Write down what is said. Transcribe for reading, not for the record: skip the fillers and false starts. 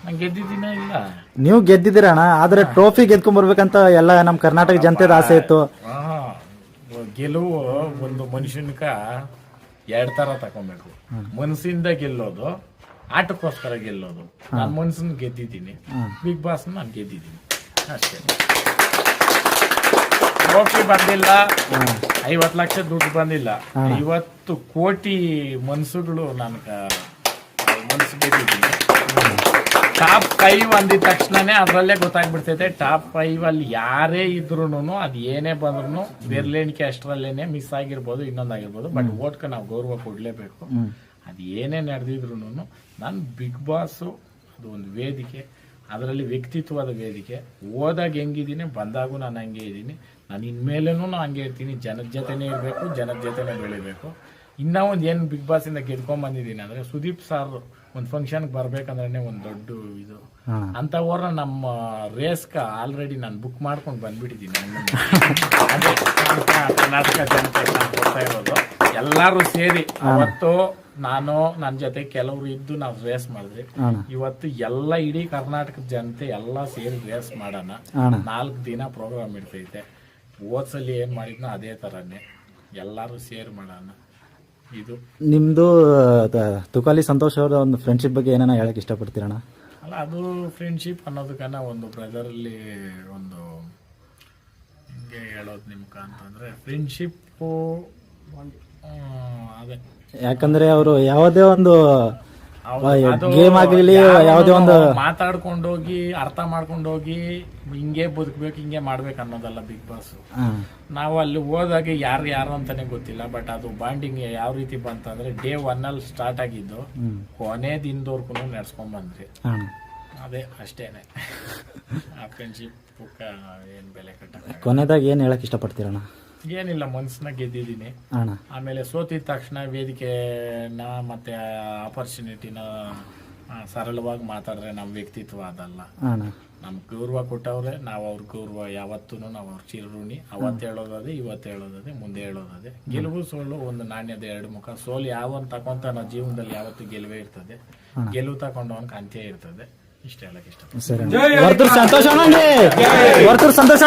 ನಾನು ಗೆದ್ದಿದ್ದೀನ ಇಲ್ಲ. ನೀವು ಗೆದ್ದಿದ್ದೀರ ಅಣ್ಣ, ಆದ್ರೆ ಟ್ರೋಫಿ ಗೆದ್ಕೊಂಡ್ ಬರ್ಬೇಕಂತ ಎಲ್ಲ ನಮ್ ಕರ್ನಾಟಕ ಜನತೆದ ಆಸೆ ಇತ್ತು. ಗೆಲುವು ಒಂದು ಮನುಷ್ಯನ್ಕ ಎರಡ್ ತರ ತಕೊಬೇಕು. ಮನಸ್ಸಿಂದ ಗೆಲ್ಲೋದು, ಆಟಕ್ಕೋಸ್ಕರ ಗೆಲ್ಲೋದು. ನಾನು ಮನ್ಸನ್ ಗೆದ್ದಿದ್ದೀನಿ, ಬಿಗ್ ಬಾಸ್ ನಾನು ಗೆದ್ದಿದ್ದೀನಿ ಅಷ್ಟೇ. ಟ್ರೋಫಿ ಬಂದಿಲ್ಲ, 50 ಲಕ್ಷ ದುಡ್ಡು ಬಂದಿಲ್ಲ, 50 ಕೋಟಿ ಮನ್ಸುಗಳು ನನ್ಗ ಮನ್ಸು ಗೆದ್ದಿದ್ದೀನಿ. ಟಾಪ್ 5 ಅಂದಿದ ತಕ್ಷಣನೇ ಅದ್ರಲ್ಲೇ ಗೊತ್ತಾಗ್ಬಿಡ್ತೈತೆ. ಟಾಪ್ 5 ಅಲ್ಲಿ ಯಾರೇ ಇದ್ರೂನು ಅದ್ ಏನೇ ಬಂದ್ರು ಬೆರ್ಲೆಣಿಕೆ ಅಷ್ಟರಲ್ಲೇನೆ ಮಿಸ್ ಆಗಿರ್ಬೋದು, ಇನ್ನೊಂದಾಗಿರ್ಬೋದು, ಬಟ್ ಓಟ್ಕ ನಾವು ಗೌರವ ಕೊಡ್ಲೇಬೇಕು. ಅದ್ ಏನೇ ನಡೆದಿದ್ರು ನಾನು ಬಿಗ್ ಬಾಸ್ ಅದು ಒಂದು ವೇದಿಕೆ, ಅದರಲ್ಲಿ ವ್ಯಕ್ತಿತ್ವದ ವೇದಿಕೆ. ಹೋದಾಗ ಹೆಂಗಿದ್ದೀನಿ, ಬಂದಾಗೂ ನಾನು ಹಂಗೆ ಇದ್ದೀನಿ. ನಾನು ಇನ್ಮೇಲೇನೂ ಹಂಗೆ ಇರ್ತೀನಿ. ಜನದ ಜೊತೆನೇ ಇರಬೇಕು, ಜನದ ಜೊತೆನೇ ಬೆಳಿಬೇಕು. ಇನ್ನೂ ಒಂದು ಏನು ಬಿಗ್ ಬಾಸ್ ಇಂದ ಗೆದ್ಕೊಂಡ್ ಬಂದಿದ್ದೀನಿ ಅಂದ್ರೆ, ಸುದೀಪ್ ಸಾರ್ ಒಂದು ಫಂಕ್ಷನ್ಗೆ ಬರ್ಬೇಕಂದ್ರೆ ಒಂದು ದೊಡ್ಡ ಇದು ಅಂತ ಹೋರ ನಮ್ಮ ರೇಸ್ಕ ಆಲ್ರೆಡಿ ನಾನು ಬುಕ್ ಮಾಡ್ಕೊಂಡು ಬಂದ್ಬಿಟ್ಟಿದ್ದೀನಿ. ಅದೇ ಕರ್ನಾಟಕ ಜನತೆ ಕೊಡ್ತಾ ಇರೋದು. ಎಲ್ಲರೂ ಸೇರಿ ಅವತ್ತು ನಾನು ನನ್ನ ಜೊತೆ ಕೆಲವರು ಇದ್ದು ನಾವು ರೇಸ್ ಮಾಡಿದ್ರಿ. ಇವತ್ತು ಎಲ್ಲ ಇಡೀ ಕರ್ನಾಟಕದ ಜನತೆ ಎಲ್ಲ ಸೇರಿ ರೇಸ್ ಮಾಡೋಣ. 4 ದಿನ ಪ್ರೋಗ್ರಾಮ್ ಇರ್ತೈತೆ. ಹೋದ್ಸಲಿ ಏನ್ ಮಾಡಿದ್ನೋ ಅದೇ ತರನೇ ಎಲ್ಲಾರು ಸೇರ್ ಮಾಡೋಣ. ಇದು ನಿಮ್ದು ತುಕಾಲಿ ಸಂತೋಷ್ ಅವರ ಒಂದು ಫ್ರೆಂಡ್ಶಿಪ್ ಬಗ್ಗೆ ಏನಾನ ಹೇಳಕ್ ಇಷ್ಟಪಡ್ತೀರಣ್ಣ? ಅಲ್ಲ, ಅದು ಫ್ರೆಂಡ್ಶಿಪ್ ಅನ್ನೋದಕ್ಕನ್ನ ಒಂದು ಬ್ರದರ್ ಅಲ್ಲಿ ಒಂದು ಹಿಂಗೆ ಹೇಳೋದು ನಿಮ್ಕ ಅಂತಂದ್ರೆ ಫ್ರೆಂಡ್ಶಿಪ್ ಅದೇ. ಯಾಕಂದ್ರೆ ಅವರು ಯಾವುದೇ ಒಂದು ಗೇಮ್ ಆಗಲಿ ಯಾವುದೇ ಒಂದು ಮಾತಾಡ್ಕೊಂಡೋಗಿ ಅರ್ಥ ಮಾಡ್ಕೊಂಡೋಗಿ ಹಿಂಗೆ ಬದುಕ್ಬೇಕು, ಹಿಂಗೆ ಮಾಡ್ಬೇಕು ಅನ್ನೋದಲ್ಲ ಬಿಗ್ ಬಾಸ್. ನಾವು ಅಲ್ಲಿ ಹೋದಾಗ ಯಾರು ಅಂತಾನೆ ಗೊತ್ತಿಲ್ಲ. ಬಟ್ ಅದು ಬಾಂಡಿಂಗ್ ಯಾವ ರೀತಿ ಬಂತಂದ್ರೆ ಡೇ 1 ಅಲ್ಲಿ ಸ್ಟಾರ್ಟ್ ಆಗಿದ್ದು ಕೊನೆ ದಿನದವರ್ಗು ನಡ್ಸ್ಕೊಂಡ್ ಬಂದ್ರಿ. ಅದೇ ಅಷ್ಟೇನೆ ಆ ಫ್ರೆಂಡ್ಶಿಪ್ ಏನ್ ಬೆಲೆ ಕಟ್ಟ. ಕೊನೆದಾಗ ಏನ್ ಹೇಳಕ್ ಇಷ್ಟಪಡ್ತೀರಣ್ಣ? ಏನಿಲ್ಲ, ಮನ್ಸನ್ನ ಗೆದ್ದಿದ್ದೀನಿ. ಆಮೇಲೆ ಸೋತಿದ ತಕ್ಷಣ ವೇದಿಕೆನ ಮತ್ತೆ ಆಪರ್ಚುನಿಟಿನ ಸರಳವಾಗಿ ಮಾತಾಡ್ರೆ ನಮ್ಮ ವ್ಯಕ್ತಿತ್ವ ಅದಲ್ಲ. ನಮ್ ಗೌರವ ಕೊಟ್ಟವ್ರೆ, ನಾವು ಅವ್ರ ಗೌರವ ಯಾವತ್ತೂ ನಾವು ಅವ್ರ ಚಿರಋಣಿ. ಅವತ್ತು ಹೇಳೋದದೆ, ಇವತ್ತು ಹೇಳೋದದೆ, ಮುಂದೆ ಹೇಳೋದದೆ. ಗೆಲುವು ಸೋಲು ಒಂದು ನಾಣ್ಯದ 2 ಮುಖ. ಸೋಲು ಯಾವನ್ ತಕೊಂತ ನಾವು ಜೀವನದಲ್ಲಿ ಯಾವತ್ತು ಗೆಲುವೇ ಇರ್ತದೆ, ಗೆಲುವು ತಕೊಂಡವನ್ಗೆ ಅಂತ್ಯ ಇರ್ತದೆ. ಇಷ್ಟ ಹೇಳಕ್ ಇಷ್ಟ. ಸಂತೋಷ ಸಂತೋಷ